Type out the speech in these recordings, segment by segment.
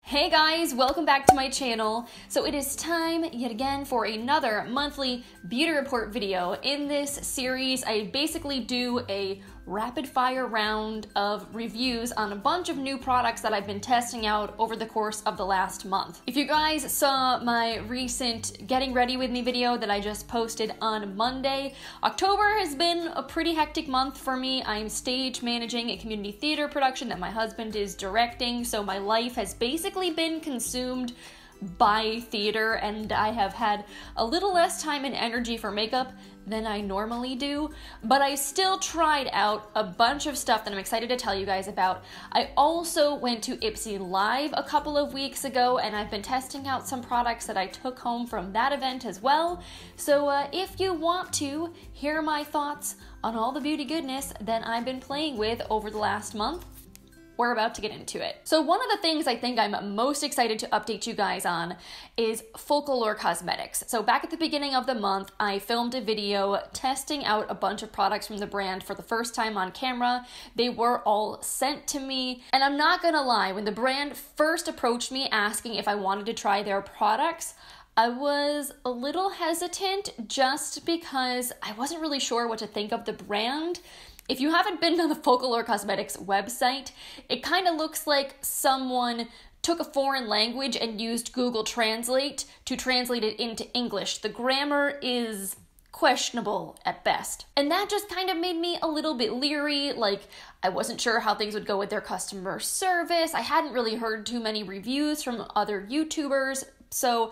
Hey guys, welcome back to my channel. So it is time yet again for another monthly beauty report video. In this series, I basically do a rapid fire round of reviews on a bunch of new products that I've been testing out over the course of the last month. If you guys saw my recent getting ready with me video that I just posted on Monday, October has been a pretty hectic month for me. I'm stage managing a community theater production that my husband is directing, so my life has basically been consumed by theater, and I have had a little less time and energy for makeup than I normally do, but I still tried out a bunch of stuff that I'm excited to tell you guys about. I also went to Ipsy Live a couple of weeks ago, and I've been testing out some products that I took home from that event as well. So if you want to hear my thoughts on all the beauty goodness that I've been playing with over the last month, we're about to get into it. So one of the things I think I'm most excited to update you guys on is Focallure Cosmetics. So back at the beginning of the month, I filmed a video testing out a bunch of products from the brand for the first time on camera. They were all sent to me, and I'm not gonna lie, when the brand first approached me asking if I wanted to try their products, I was a little hesitant just because I wasn't really sure what to think of the brand. If you haven't been on the Focallure Cosmetics website, it kind of looks like someone took a foreign language and used Google Translate to translate it into English. The grammar is questionable at best. And that just kind of made me a little bit leery, like I wasn't sure how things would go with their customer service. I hadn't really heard too many reviews from other YouTubers, so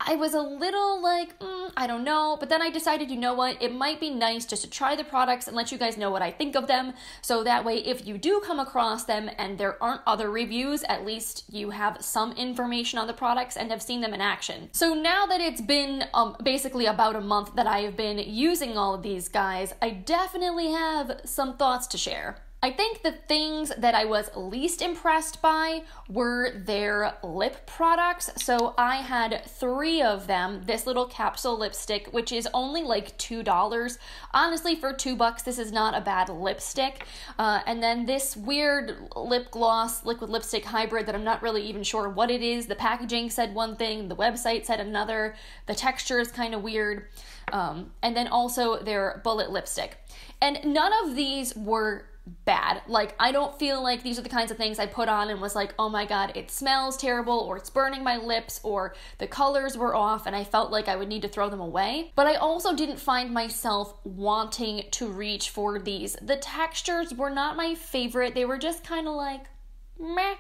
I was a little like, I don't know, but then I decided, you know what, it might be nice just to try the products and let you guys know what I think of them, so that way if you do come across them and there aren't other reviews, at least you have some information on the products and have seen them in action. So now that it's been basically about a month that I have been using all of these guys, I definitely have some thoughts to share. I think the things that I was least impressed by were their lip products. So I had 3 of them. This little capsule lipstick, which is only like $2. Honestly, for $2, this is not a bad lipstick. And then this weird lip gloss, liquid lipstick hybrid that I'm not really even sure what it is. The packaging said one thing, the website said another. The texture is kind of weird. And then also their bullet lipstick. And none of these were bad. Like, I don't feel like these are the kinds of things I put on and was like, oh my god, it smells terrible, or it's burning my lips, or the colors were off and I felt like I would need to throw them away. But I also didn't find myself wanting to reach for these. The textures were not my favorite. They were just kind of like meh.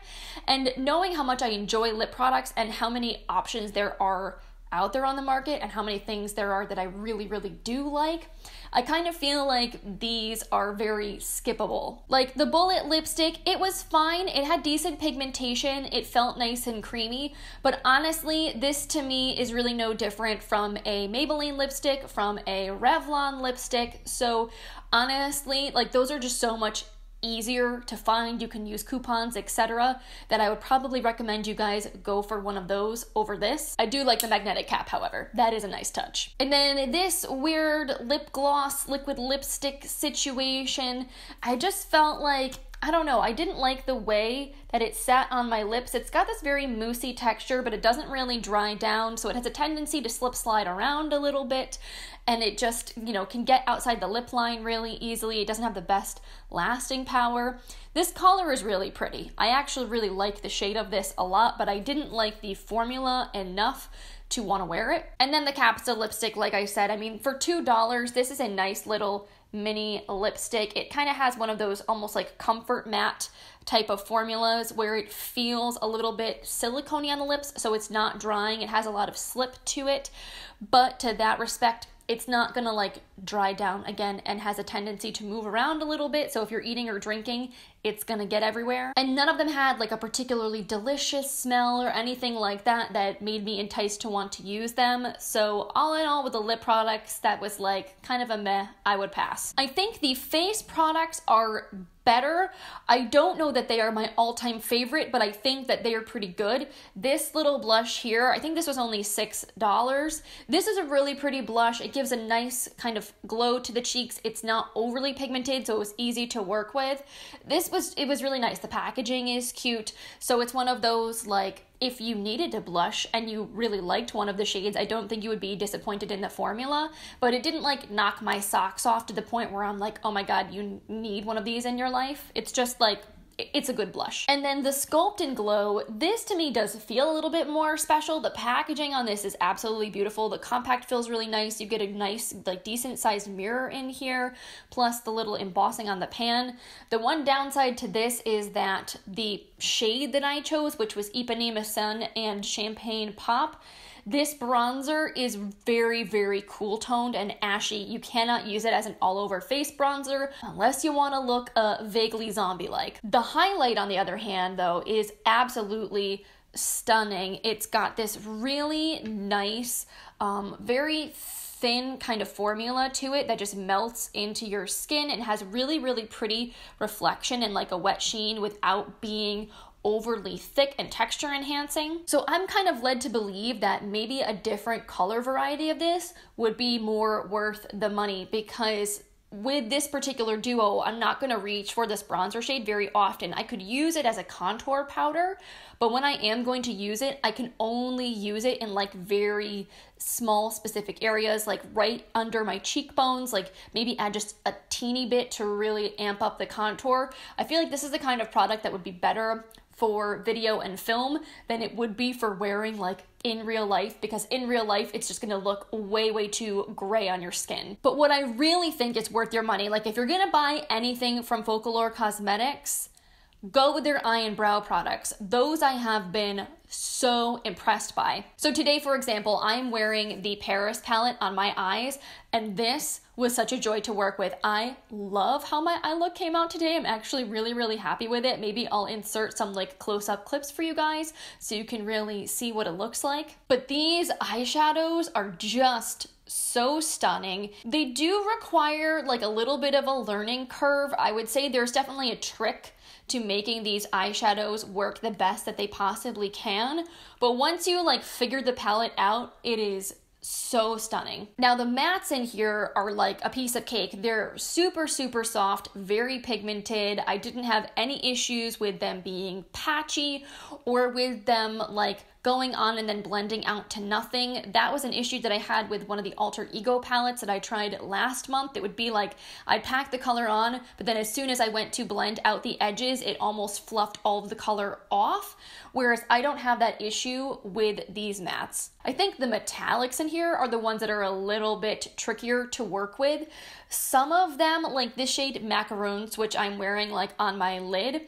And knowing how much I enjoy lip products and how many options there are out there on the market and how many things there are that I really, really do like, I kind of feel like these are very skippable. Like the bullet lipstick, it was fine. It had decent pigmentation. It felt nice and creamy. But honestly, this to me is really no different from a Maybelline lipstick, from a Revlon lipstick. So honestly, like those are just so much easier to find. You can use coupons, etc., that I would probably recommend you guys go for one of those over this. I do like the magnetic cap, however. That is a nice touch. And then this weird lip gloss liquid lipstick situation, I just felt like, I don't know, I didn't like the way that it sat on my lips. It's got this very moussey texture, but it doesn't really dry down, so it has a tendency to slip slide around a little bit, and it just, you know, can get outside the lip line really easily. It doesn't have the best lasting power. This color is really pretty. I actually really like the shade of this a lot, but I didn't like the formula enough to want to wear it. And then the capsule lipstick, like I said, I mean, for $2, this is a nice little mini lipstick. It kind of has one of those almost like comfort matte type of formulas where it feels a little bit silicone-y on the lips, so it's not drying. It has a lot of slip to it, but to that respect, it's not gonna like dry down again and has a tendency to move around a little bit. So if you're eating or drinking, it's gonna get everywhere. And none of them had like a particularly delicious smell or anything like that that made me enticed to want to use them. So all in all, with the lip products, that was like kind of a meh. I would pass. I think the face products are better. I don't know that they are my all-time favorite, but I think that they are pretty good. This little blush here, I think this was only $6. This is a really pretty blush. It gives a nice kind of glow to the cheeks. It's not overly pigmented, so it was easy to work with. This it was really nice. The packaging is cute. So it's one of those, like, if you needed to blush and you really liked one of the shades, I don't think you would be disappointed in the formula, but it didn't like knock my socks off to the point where I'm like, oh my God, you need one of these in your life. It's just like, it's a good blush. And then the Sculpt and Glow, this to me does feel a little bit more special. The packaging on this is absolutely beautiful. The compact feels really nice. You get a nice, like, decent sized mirror in here, plus the little embossing on the pan. The one downside to this is that the shade that I chose, which was Ipanema Sun and Champagne Pop, this bronzer is very, very cool toned and ashy. You cannot use it as an all over face bronzer unless you want to look vaguely zombie-like. The highlight, on the other hand, though, is absolutely stunning. It's got this really nice, very thin kind of formula to it that just melts into your skin and has really, really pretty reflection and like a wet sheen without being overly thick and texture enhancing. So I'm kind of led to believe that maybe a different color variety of this would be more worth the money, because with this particular duo, I'm not going to reach for this bronzer shade very often. I could use it as a contour powder, but when I am going to use it, I can only use it in like very small specific areas, like right under my cheekbones, like maybe add just a teeny bit to really amp up the contour. I feel like this is the kind of product that would be better for video and film than it would be for wearing like in real life, because in real life it's just gonna look way too gray on your skin. But what I really think is worth your money, like if you're gonna buy anything from Focallure Cosmetics, go with their eye and brow products. Those I have been so impressed by. So today, for example, I'm wearing the Paris palette on my eyes, and this was such a joy to work with. I love how my eye look came out today. I'm actually really happy with it. Maybe I'll insert some like close-up clips for you guys so you can really see what it looks like. But these eyeshadows are just so stunning. They do require like a little bit of a learning curve. I would say there's definitely a trick to making these eyeshadows work the best that they possibly can. But once you like figure the palette out, it is so stunning. Now the mattes in here are like a piece of cake. They're super soft, very pigmented. I didn't have any issues with them being patchy or with them like going on and then blending out to nothing. That was an issue that I had with one of the Alter Ego palettes that I tried last month. It would be like I'd pack the color on, but then as soon as I went to blend out the edges, it almost fluffed all of the color off, whereas I don't have that issue with these mattes. I think the metallics in here are the ones that are a little bit trickier to work with. Some of them, like this shade Macaroons, which I'm wearing like on my lid,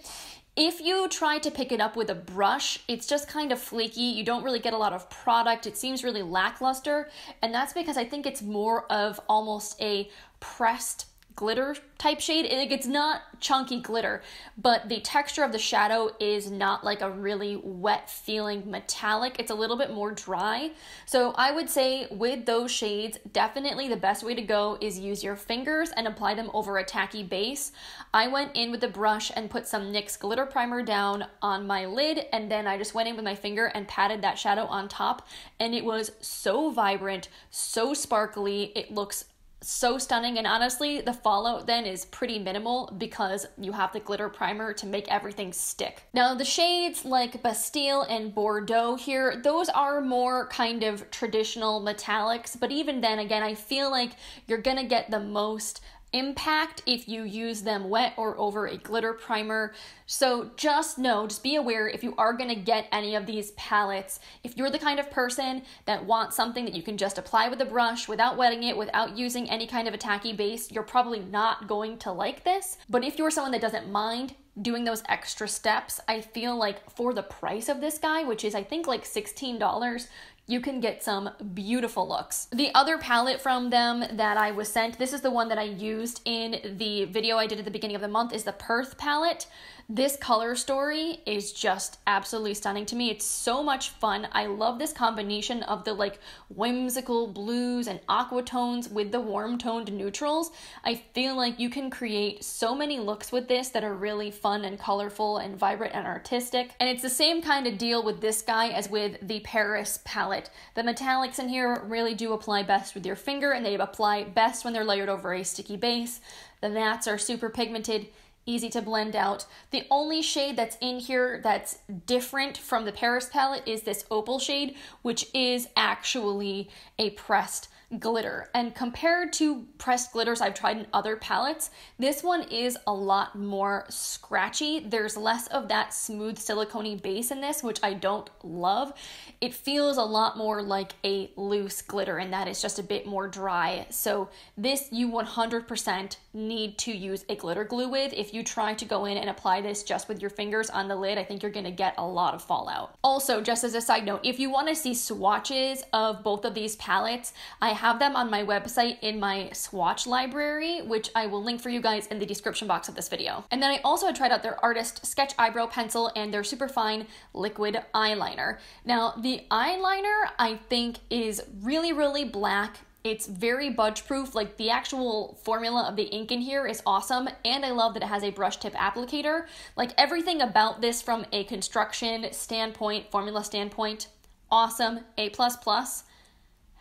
if you try to pick it up with a brush, it's just kind of flaky. You don't really get a lot of product. It seems really lackluster. And that's because I think it's more of almost a pressed glitter type shade. It's not chunky glitter, but the texture of the shadow is not like a really wet feeling metallic. It's a little bit more dry. So I would say with those shades, definitely the best way to go is use your fingers and apply them over a tacky base. I went in with the brush and put some NYX glitter primer down on my lid, and then I just went in with my finger and patted that shadow on top, and it was so vibrant, so sparkly. It looks so stunning, and honestly the fallout then is pretty minimal because you have the glitter primer to make everything stick. Now the shades like Bastille and Bordeaux here, those are more kind of traditional metallics, but even then again I feel like you're gonna get the most impact if you use them wet or over a glitter primer. So just be aware if you are gonna get any of these palettes, if you're the kind of person that wants something that you can just apply with a brush without wetting it, without using any kind of a tacky base, you're probably not going to like this. But if you're someone that doesn't mind doing those extra steps, I feel like for the price of this guy, which is I think like $16, you can get some beautiful looks. The other palette from them that I was sent, this is the one that I used in the video I did at the beginning of the month, is the Perth palette. This color story is just absolutely stunning to me. It's so much fun. I love this combination of the like whimsical blues and aqua tones with the warm toned neutrals. I feel like you can create so many looks with this that are really fun and colorful and vibrant and artistic. And it's the same kind of deal with this guy as with the Paris palette. The metallics in here really do apply best with your finger, and they apply best when they're layered over a sticky base. The mattes are super pigmented. easy to blend out. The only shade that's in here that's different from the Paris palette is this opal shade, which is actually a pressed glitter. And compared to pressed glitters I've tried in other palettes, this one is a lot more scratchy. There's less of that smooth silicone base in this, which I don't love. It feels a lot more like a loose glitter, and that is just a bit more dry. So this you 100% need to use a glitter glue with. If you try to go in and apply this just with your fingers on the lid, I think you're gonna get a lot of fallout. Also, just as a side note, if you wanna see swatches of both of these palettes, I have them on my website in my swatch library, which I will link for you guys in the description box of this video. And then I also tried out their Artist Sketch Eyebrow Pencil and their Superfine Liquid Eyeliner. Now, the eyeliner I think is really, really black. It's very budge proof. Like, the actual formula of the ink in here is awesome, and I love that it has a brush tip applicator. Like, everything about this from a construction standpoint, formula standpoint, awesome, A++.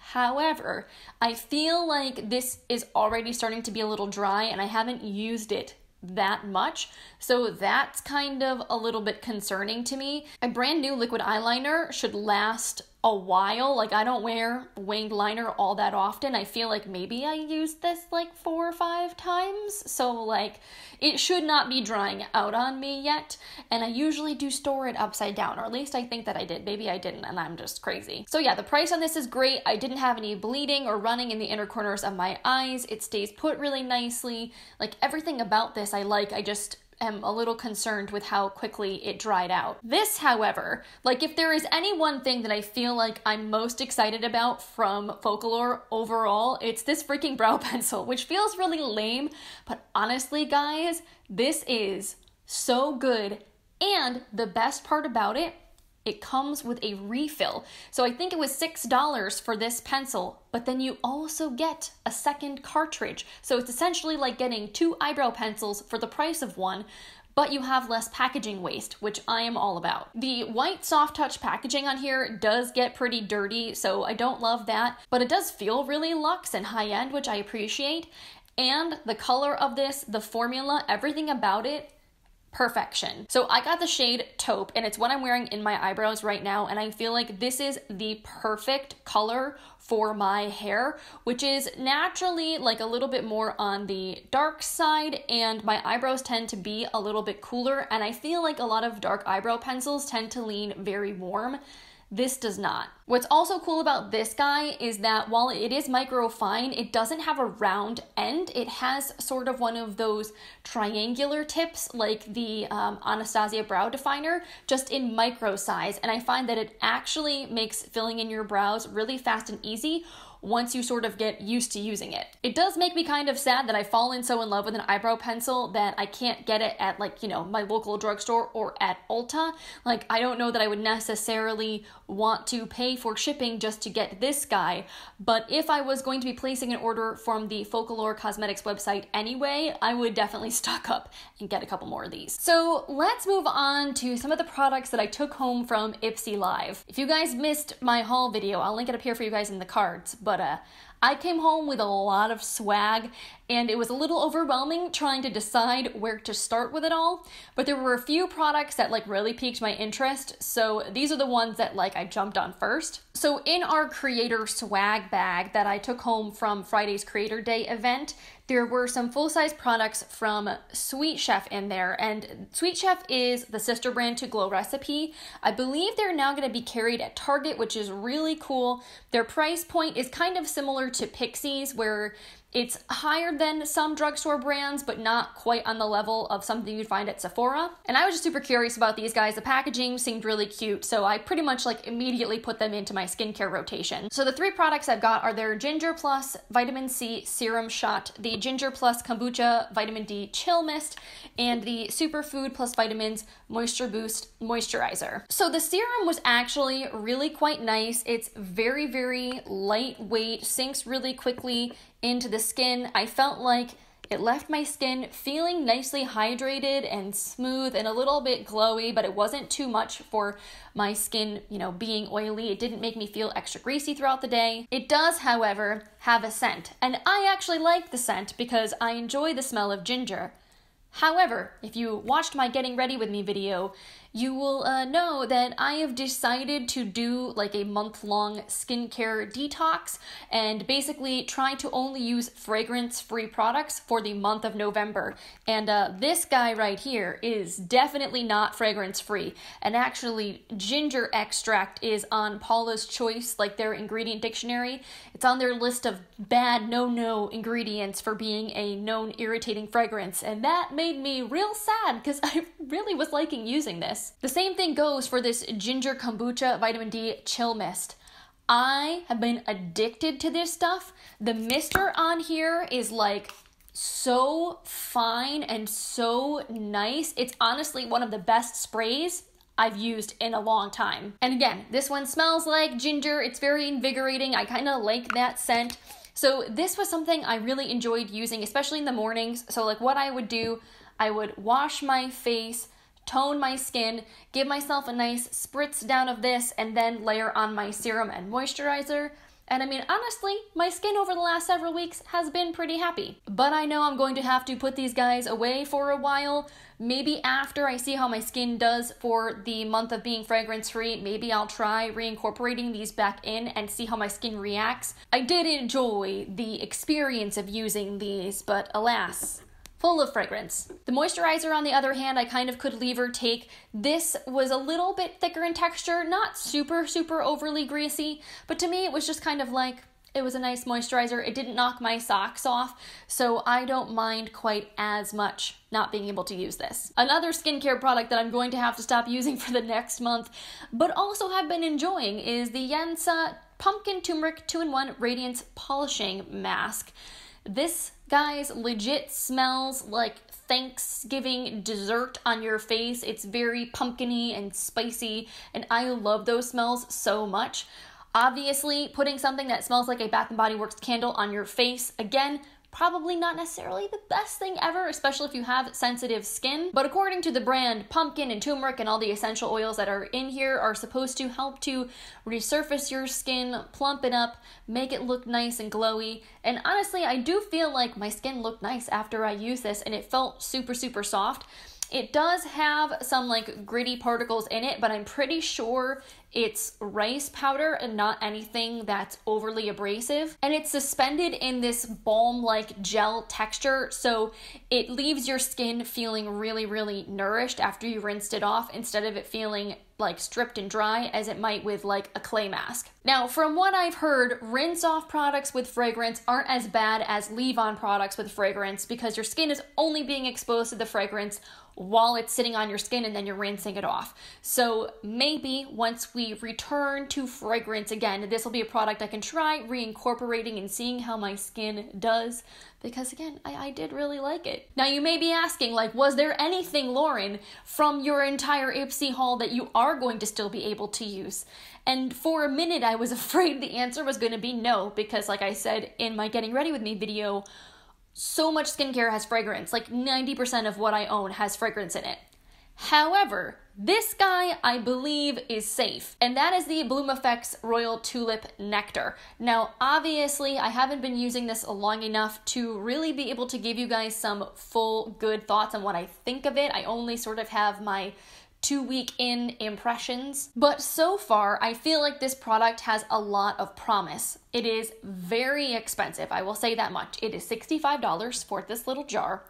However, I feel like this is already starting to be a little dry and I haven't used it that much, so that's kind of a little bit concerning to me. A brand new liquid eyeliner should last a while. Like, I don't wear winged liner all that often. I feel like maybe I used this like 4 or 5 times, so like it should not be drying out on me yet, and I usually do store it upside down, or at least I think that I did. Maybe I didn't and I'm just crazy. So yeah, the price on this is great. I didn't have any bleeding or running in the inner corners of my eyes. It stays put really nicely. Like, everything about this I like. I just am a little concerned with how quickly it dried out. This, however, like, if there is any one thing that I feel like I'm most excited about from Focallure overall, it's this freaking brow pencil, which feels really lame, but honestly, guys, this is so good. And the best part about it, it comes with a refill. So I think it was $6 for this pencil, but then you also get a second cartridge. So it's essentially like getting 2 eyebrow pencils for the price of one, but you have less packaging waste, which I am all about. The white soft touch packaging on here does get pretty dirty, so I don't love that, but it does feel really luxe and high end, which I appreciate. And the color of this, the formula, everything about it, perfection. So I got the shade Taupe, and it's what I'm wearing in my eyebrows right now, and I feel like this is the perfect color for my hair, which is naturally like a little bit more on the dark side, and my eyebrows tend to be a little bit cooler, and I feel like a lot of dark eyebrow pencils tend to lean very warm. This does not. What's also cool about this guy is that while it is micro fine, it doesn't have a round end. It has sort of one of those triangular tips like the Anastasia Brow Definer, just in micro size. And I find that it actually makes filling in your brows really fast and easy once you sort of get used to using it. It does make me kind of sad that I've fallen so in love with an eyebrow pencil that I can't get it at, like, you know, my local drugstore or at Ulta. Like, I don't know that I would necessarily want to pay for shipping just to get this guy, but if I was going to be placing an order from the Focallure Cosmetics website anyway, I would definitely stock up and get a couple more of these. So let's move on to some of the products that I took home from Ipsy Live. If you guys missed my haul video, I'll link it up here for you guys in the cards, but I came home with a lot of swag, and it was a little overwhelming trying to decide where to start with it all, but there were a few products that like really piqued my interest, so these are the ones that like I jumped on first. So in our creator swag bag that I took home from Friday's Creator Day event, there were some full-size products from Sweet Chef in there, and Sweet Chef is the sister brand to Glow Recipe. I believe they're now going to be carried at Target, which is really cool. Their price point is kind of similar to Pixie's, where it's higher than some drugstore brands, but not quite on the level of something you'd find at Sephora. And I was just super curious about these guys. The packaging seemed really cute, so I pretty much like immediately put them into my skincare rotation. So the 3 products I've got are their Ginger Plus Vitamin C Serum Shot, the Ginger Plus Kombucha Vitamin D Chill Mist, and the Superfood Plus Vitamins Moisture Boost Moisturizer. So the serum was actually really quite nice. It's very, very lightweight, sinks really quickly into the skin. I felt like it left my skin feeling nicely hydrated and smooth and a little bit glowy, but it wasn't too much for my skin, you know, being oily. It didn't make me feel extra greasy throughout the day. It does, however, have a scent, and I actually like the scent because I enjoy the smell of ginger. However, if you watched my getting ready with me video, you will know that I have decided to do like a month-long skincare detox and basically try to only use fragrance-free products for the month of November. And this guy right here is definitely not fragrance-free. And actually, ginger extract is on Paula's Choice, like their ingredient dictionary. It's on their list of bad no-no ingredients for being a known irritating fragrance. And that made me real sad because I really was liking using this. The same thing goes for this Ginger Kombucha Vitamin D Chill Mist. I have been addicted to this stuff. The mister on here is like so fine and so nice. It's honestly one of the best sprays I've used in a long time. And again, this one smells like ginger. It's very invigorating. I kind of like that scent. So this was something I really enjoyed using, especially in the mornings. So like what I would do, I would wash my face, tone my skin, give myself a nice spritz down of this, and then layer on my serum and moisturizer. And I mean, honestly, my skin over the last several weeks has been pretty happy. But I know I'm going to have to put these guys away for a while. Maybe after I see how my skin does for the month of being fragrance-free, maybe I'll try reincorporating these back in and see how my skin reacts. I did enjoy the experience of using these, but alas, full of fragrance. The moisturizer, on the other hand, I kind of could leave or take. This was a little bit thicker in texture, not super overly greasy, but to me it was just kind of like, it was a nice moisturizer. It didn't knock my socks off, so I don't mind quite as much not being able to use this. Another skincare product that I'm going to have to stop using for the next month, but also have been enjoying, is the YENSA Pumpkin Turmeric 2-in-1 Radiance Polishing Mask. This, guys, legit smells like Thanksgiving dessert on your face. It's very pumpkin-y and spicy, and I love those smells so much. Obviously, putting something that smells like a Bath & Body Works candle on your face, again, probably not necessarily the best thing ever, especially if you have sensitive skin. But according to the brand, pumpkin and turmeric and all the essential oils that are in here are supposed to help to resurface your skin, plump it up, make it look nice and glowy. And honestly, I do feel like my skin looked nice after I used this, and it felt super soft. It does have some like gritty particles in it, but I'm pretty sure it's rice powder and not anything that's overly abrasive. And it's suspended in this balm-like gel texture, so it leaves your skin feeling really nourished after you rinsed it off, instead of it feeling like stripped and dry as it might with like a clay mask. Now, from what I've heard, rinse-off products with fragrance aren't as bad as leave-on products with fragrance, because your skin is only being exposed to the fragrance while it's sitting on your skin and then you're rinsing it off. So maybe once we return to fragrance again, this will be a product I can try reincorporating and seeing how my skin does, because again, I did really like it. Now you may be asking, like, was there anything, Lauren, from your entire Ipsy haul that you are going to still be able to use? And for a minute I was afraid the answer was going to be no, because like I said in my Getting Ready With Me video, so much skincare has fragrance. Like 90% of what I own has fragrance in it. However, this guy I believe is safe, and that is the Bloomeffects Royal Tulip Nectar. Now, obviously, I haven't been using this long enough to really be able to give you guys some full good thoughts on what I think of it. I only sort of have my 2-week in impressions, but so far I feel like this product has a lot of promise. It is very expensive, I will say that much. It is $65 for this little jar.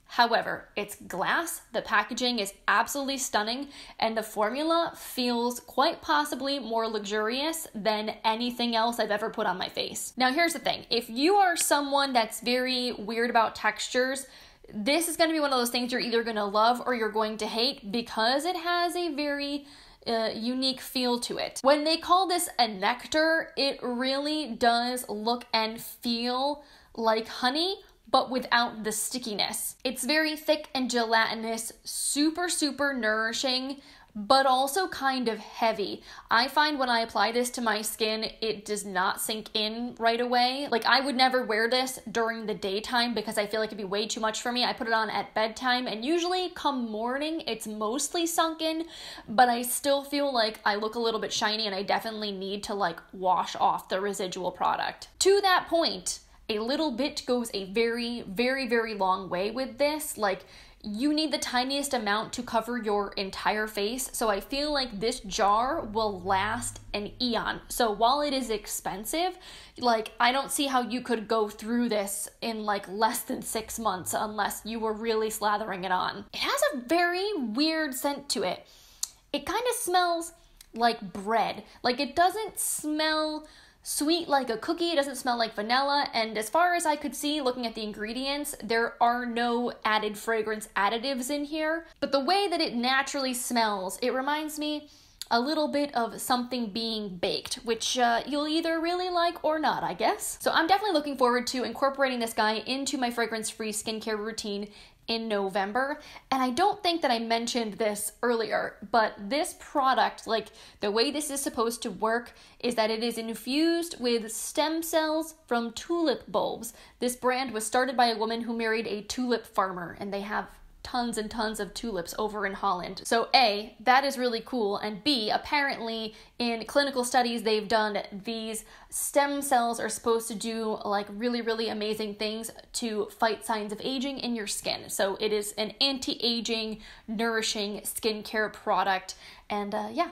However, it's glass, the packaging is absolutely stunning, and the formula feels quite possibly more luxurious than anything else I've ever put on my face. Now here's the thing, if you are someone that's very weird about textures, this is going to be one of those things you're either going to love or you're going to hate, because it has a very unique feel to it. When they call this a nectar, it really does look and feel like honey, but without the stickiness. It's very thick and gelatinous, super nourishing, but also kind of heavy. I find when I apply this to my skin, it does not sink in right away. Like, I would never wear this during the daytime because I feel like it'd be way too much for me. I put it on at bedtime, and usually come morning, it's mostly sunk in, but I still feel like I look a little bit shiny, and I definitely need to like wash off the residual product. To that point, a little bit goes a very long way with this. Like, you need the tiniest amount to cover your entire face. So I feel like this jar will last an eon. So while it is expensive, like I don't see how you could go through this in like less than 6 months unless you were really slathering it on. It has a very weird scent to it. It kind of smells like bread. Like it doesn't smell sweet like a cookie, it doesn't smell like vanilla, and as far as I could see looking at the ingredients, there are no added fragrance additives in here. But the way that it naturally smells, it reminds me a little bit of something being baked, which you'll either really like or not, I guess. So I'm definitely looking forward to incorporating this guy into my fragrance-free skincare routine in November. And I don't think that I mentioned this earlier, but this product, like the way this is supposed to work is that it is infused with stem cells from tulip bulbs. This brand was started by a woman who married a tulip farmer, and they have tons and tons of tulips over in Holland. So A, that is really cool, and B, apparently in clinical studies they've done, these stem cells are supposed to do like really, really amazing things to fight signs of aging in your skin. So it is an anti-aging, nourishing skincare product, and yeah.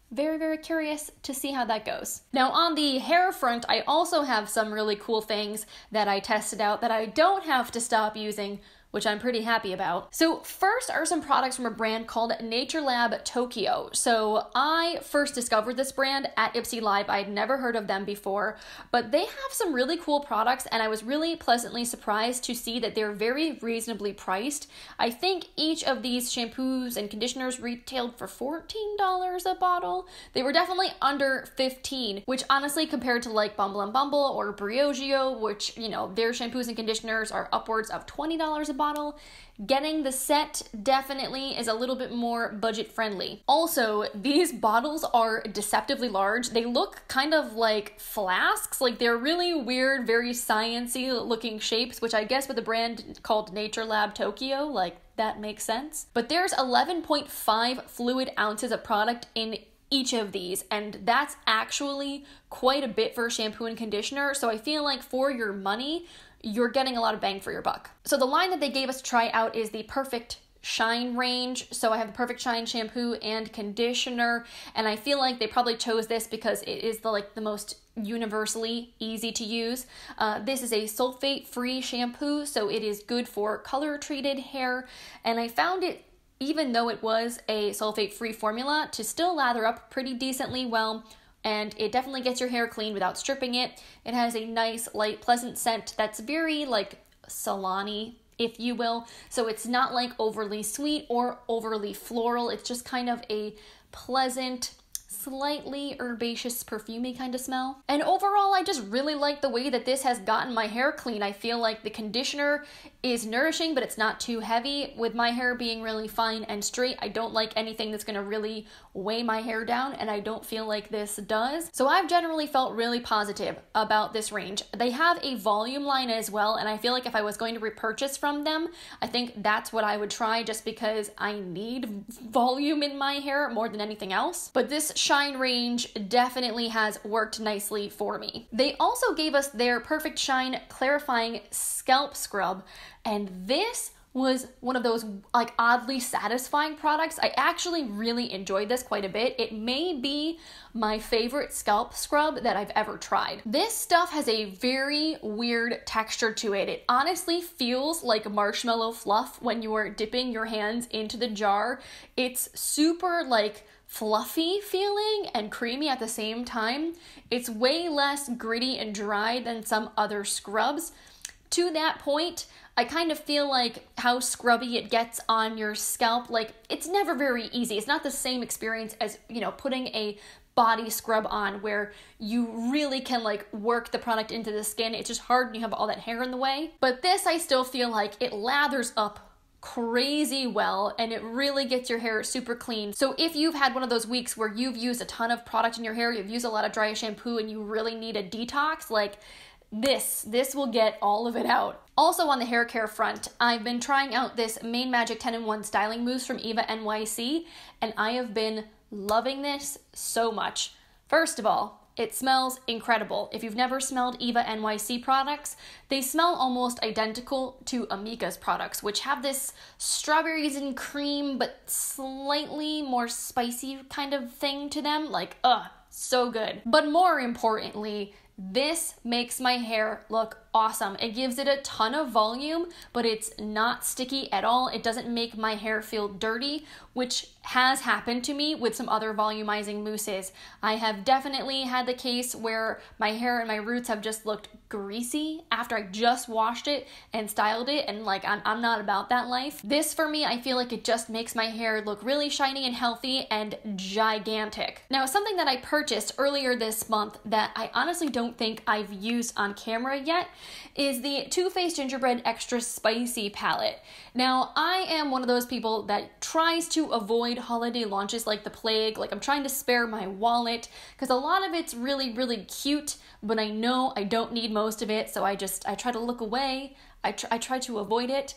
Very, very curious to see how that goes. Now on the hair front, I also have some really cool things that I tested out that I don't have to stop using, which I'm pretty happy about. So first are some products from a brand called Naturelab Tokyo. So I first discovered this brand at Ipsy Live. I'd never heard of them before, but they have some really cool products, and I was really pleasantly surprised to see that they're very reasonably priced. I think each of these shampoos and conditioners retailed for $14 a bottle. They were definitely under $15, which honestly compared to like Bumble & Bumble or Briogeo, which, you know, their shampoos and conditioners are upwards of $20 a bottle, getting the set definitely is a little bit more budget friendly. Also, these bottles are deceptively large. They look kind of like flasks, like they're really weird, very sciencey looking shapes, which I guess with a brand called Naturelab Tokyo, like that makes sense. But there's 11.5 fluid ounces of product in each of these, and that's actually quite a bit for a shampoo and conditioner. So I feel like for your money, you're getting a lot of bang for your buck. So the line that they gave us to try out is the Perfect Shine range. So I have the Perfect Shine shampoo and conditioner, and I feel like they probably chose this because it is the most universally easy to use. This is a sulfate-free shampoo, so it is good for color-treated hair, and I found it, even though it was a sulfate-free formula, to still lather up pretty decently well, and it definitely gets your hair clean without stripping it. It has a nice, light, pleasant scent that's very, like, salon-y, if you will. So it's not, like, overly sweet or overly floral. It's just kind of a pleasant, slightly herbaceous, perfumey kind of smell. And overall, I just really like the way that this has gotten my hair clean. I feel like the conditioner is nourishing, but it's not too heavy. With my hair being really fine and straight, I don't like anything that's gonna really weigh my hair down, and I don't feel like this does. So I've generally felt really positive about this range. They have a volume line as well, and I feel like if I was going to repurchase from them, I think that's what I would try, just because I need volume in my hair more than anything else. But this Shine range definitely has worked nicely for me. They also gave us their Perfect Shine Clarifying Scalp Scrub, and this was one of those like oddly satisfying products. I actually really enjoyed this quite a bit. It may be my favorite scalp scrub that I've ever tried. This stuff has a very weird texture to it. It honestly feels like marshmallow fluff when you are dipping your hands into the jar. It's super like fluffy feeling and creamy at the same time. It's way less gritty and dry than some other scrubs. To that point, I kind of feel like how scrubby it gets on your scalp, like it's never very easy. It's not the same experience as, you know, putting a body scrub on where you really can like work the product into the skin. It's just hard when you have all that hair in the way. But this, I still feel like it lathers up crazy well, and it really gets your hair super clean. So if you've had one of those weeks where you've used a ton of product in your hair, you've used a lot of dry shampoo, and you really need a detox, like this will get all of it out. Also on the hair care front, I've been trying out this Main Magic 10-in-1 styling mousse from Eva NYC, and I have been loving this so much. First of all, It smells incredible. If you've never smelled Eva NYC products, they smell almost identical to Amika's products, which have this strawberries and cream, but slightly more spicy kind of thing to them. Like, so good. But more importantly, this makes my hair look awesome. It gives it a ton of volume, but it's not sticky at all. It doesn't make my hair feel dirty, which has happened to me with some other volumizing mousses. I have definitely had the case where my hair and my roots have just looked greasy after I just washed it and styled it, and like I'm not about that life. This for me, I feel like it just makes my hair look really shiny and healthy and gigantic. Now, something that I purchased earlier this month that I honestly don't think I've used on camera yet is the Too Faced Gingerbread Extra Spicy palette. Now, I am one of those people that tries to avoid holiday launches like the plague. Like, I'm trying to spare my wallet because a lot of it's really, really cute, but I know I don't need most of it, so I try to look away. I try to avoid it.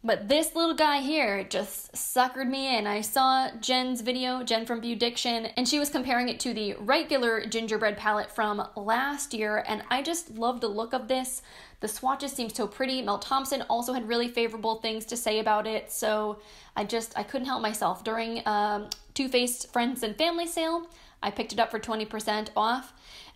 But this little guy here just suckered me in. I saw Jen's video, Jen from Beaudiction, and she was comparing it to the regular gingerbread palette from last year, and I just love the look of this. The swatches seem so pretty. Mel Thompson also had really favorable things to say about it, so I couldn't help myself. During Too Faced Friends and Family sale, I picked it up for 20% off.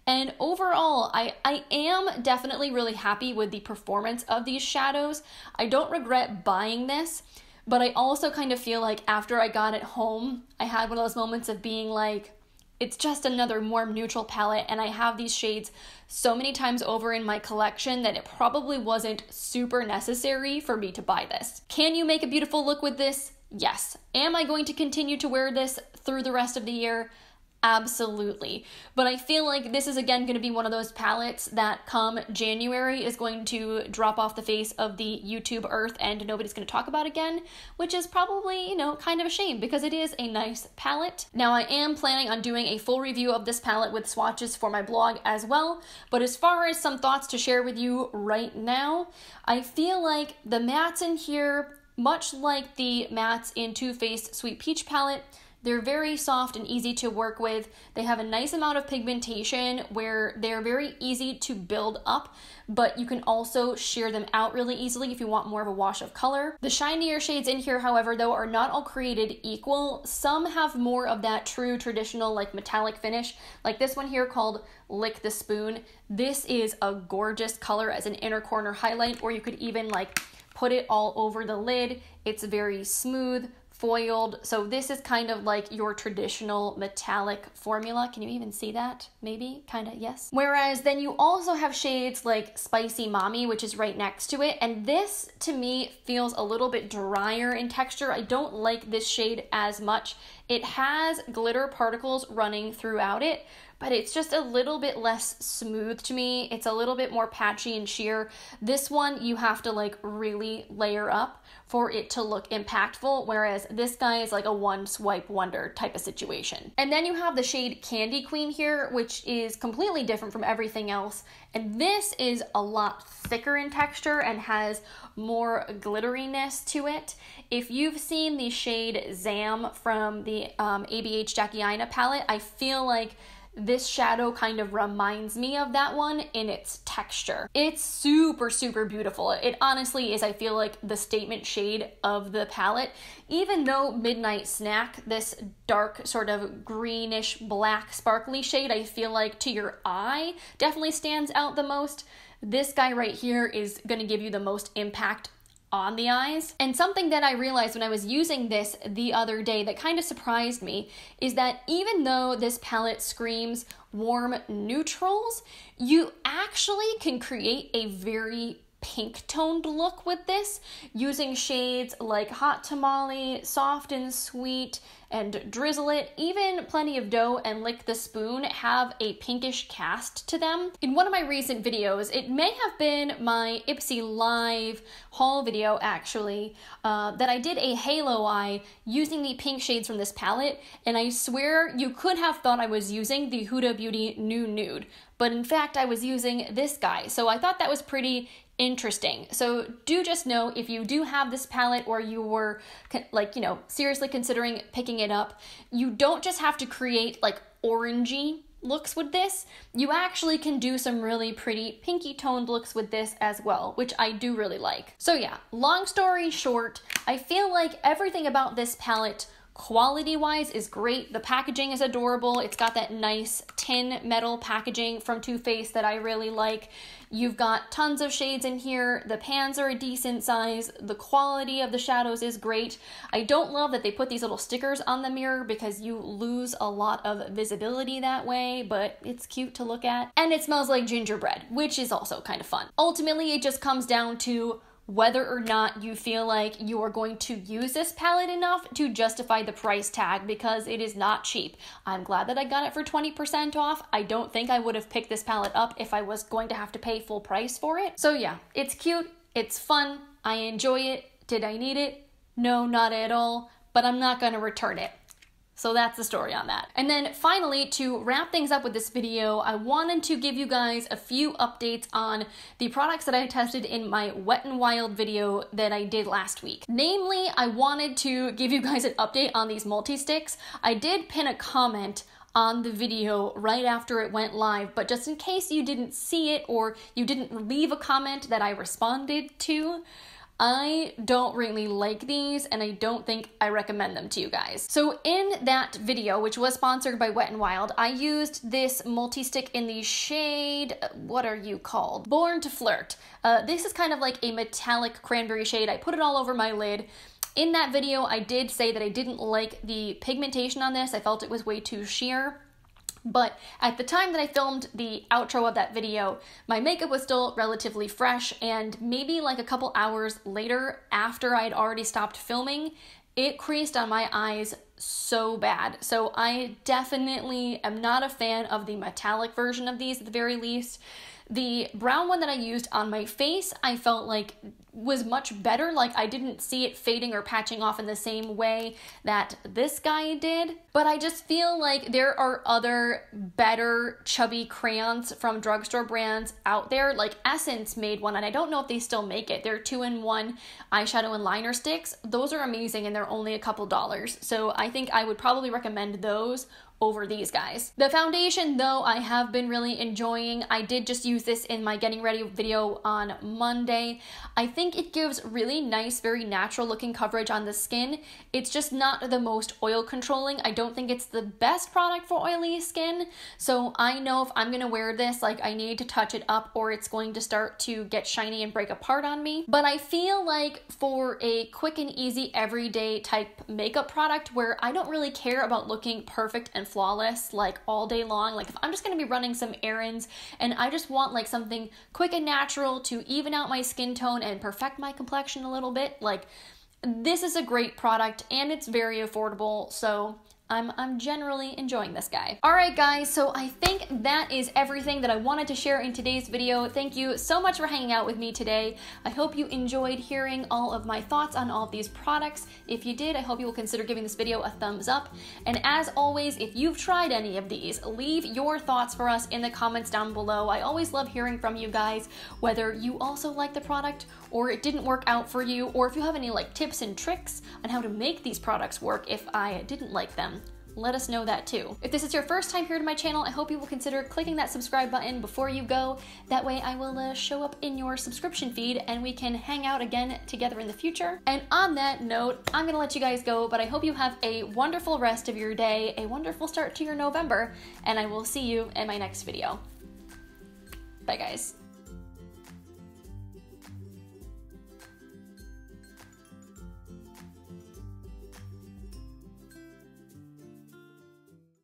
And overall, I am definitely really happy with the performance of these shadows. I don't regret buying this, but I also kind of feel like after I got it home, I had one of those moments of being like, it's just another more neutral palette, and I have these shades so many times over in my collection that it probably wasn't super necessary for me to buy this. Can you make a beautiful look with this? Yes. Am I going to continue to wear this through the rest of the year? Absolutely. But I feel like this is again going to be one of those palettes that come January is going to drop off the face of the YouTube earth and nobody's going to talk about again, which is probably, you know, kind of a shame because it is a nice palette. Now, I am planning on doing a full review of this palette with swatches for my blog as well, but as far as some thoughts to share with you right now, I feel like the mattes in here, much like the mattes in Too Faced Sweet Peach palette, they're very soft and easy to work with. They have a nice amount of pigmentation where they're very easy to build up, but you can also shear them out really easily if you want more of a wash of color. The shinier shades in here, however, though, are not all created equal. Some have more of that true traditional like metallic finish, like this one here called Lick the Spoon. This is a gorgeous color as an inner corner highlight, or you could even like put it all over the lid. It's very smooth, foiled. So this is kind of like your traditional metallic formula. Can you even see that? Maybe, kind of, yes. Whereas then you also have shades like Spicy Mommy, which is right next to it. And this to me feels a little bit drier in texture. I don't like this shade as much. It has glitter particles running throughout it, but it's just a little bit less smooth to me. It's a little bit more patchy and sheer. This one you have to like really layer up for it to look impactful, whereas this guy is like a one swipe wonder type of situation. And then you have the shade Candy Queen here, which is completely different from everything else. And this is a lot thicker in texture and has more glitteriness to it. If you've seen the shade Zam from the ABH Jackie Aina palette, I feel like this shadow kind of reminds me of that one in its texture. It's super, super beautiful. It honestly is, I feel like, the statement shade of the palette. Even though Midnight Snack, this dark sort of greenish black sparkly shade, I feel like to your eye definitely stands out the most, this guy right here is going to give you the most impact on the eyes. And something that I realized when I was using this the other day that kind of surprised me is that even though this palette screams warm neutrals, you actually can create a very pink toned look with this using shades like Hot Tamale, Soft and Sweet, and Drizzle It. Even Plenty of Dough and Lick the Spoon have a pinkish cast to them. In one of my recent videos, it may have been my Ipsy Live haul video actually, that I did a halo eye using the pink shades from this palette, and I swear you could have thought I was using the Huda Beauty New Nude, but in fact I was using this guy. So I thought that was pretty interesting. So do just know if you do have this palette or you were like, you know, seriously considering picking it up, you don't just have to create like orangey looks with this, you actually can do some really pretty pinky toned looks with this as well, which I do really like. So yeah, long story short, I feel like everything about this palette quality-wise is great. The packaging is adorable. It's got that nice tin metal packaging from Too Faced that I really like. You've got tons of shades in here. The pans are a decent size. The quality of the shadows is great. I don't love that they put these little stickers on the mirror because you lose a lot of visibility that way, but it's cute to look at. And it smells like gingerbread, which is also kind of fun. Ultimately, it just comes down to whether or not you feel like you are going to use this palette enough to justify the price tag, because it is not cheap. I'm glad that I got it for 20% off. I don't think I would have picked this palette up if I was going to have to pay full price for it. So yeah, it's cute, it's fun, I enjoy it. Did I need it? No, not at all, but I'm not gonna return it. So that's the story on that. And then finally, to wrap things up with this video, I wanted to give you guys a few updates on the products that I tested in my Wet n Wild video that I did last week. Namely, I wanted to give you guys an update on these multi-sticks. I did pin a comment on the video right after it went live, but just in case you didn't see it or you didn't leave a comment that I responded to, I don't really like these, and I don't think I recommend them to you guys. So in that video, which was sponsored by Wet n Wild, I used this multi-stick in the shade, what are you called? Born to Flirt. This is kind of like a metallic cranberry shade. I put it all over my lid. In that video, I did say that I didn't like the pigmentation on this. I felt it was way too sheer. But at the time that I filmed the outro of that video, my makeup was still relatively fresh, and maybe like a couple hours later, after I'd already stopped filming, it creased on my eyes so bad. So I definitely am not a fan of the metallic version of these at the very least. The brown one that I used on my face, I felt like was much better. Like I didn't see it fading or patching off in the same way that this guy did. But I just feel like there are other better chubby crayons from drugstore brands out there. Like Essence made one, and I don't know if they still make it. They're 2-in-1 eyeshadow and liner sticks. Those are amazing, and they're only a couple dollars. So I think I would probably recommend those over these guys. The foundation, though, I have been really enjoying. I did just use this in my getting ready video on Monday. I think it gives really nice, very natural looking coverage on the skin. It's just not the most oil controlling. I don't think it's the best product for oily skin. So I know if I'm gonna wear this, like I need to touch it up or it's going to start to get shiny and break apart on me. But I feel like for a quick and easy everyday type makeup product where I don't really care about looking perfect and flawless like all day long, like if I'm just gonna be running some errands and I just want like something quick and natural to even out my skin tone and perfect my complexion a little bit, like this is a great product and it's very affordable. So I'm generally enjoying this guy. All right, guys, so I think that is everything that I wanted to share in today's video. Thank you so much for hanging out with me today. I hope you enjoyed hearing all of my thoughts on all of these products. If you did, I hope you will consider giving this video a thumbs up. And as always, if you've tried any of these, leave your thoughts for us in the comments down below. I always love hearing from you guys, whether you also like the product or it didn't work out for you, or if you have any like tips and tricks on how to make these products work if I didn't like them. Let us know that too. If this is your first time here to my channel, I hope you will consider clicking that subscribe button before you go. That way I will show up in your subscription feed and we can hang out again together in the future. And on that note, I'm gonna let you guys go, but I hope you have a wonderful rest of your day, a wonderful start to your November, and I will see you in my next video. Bye guys.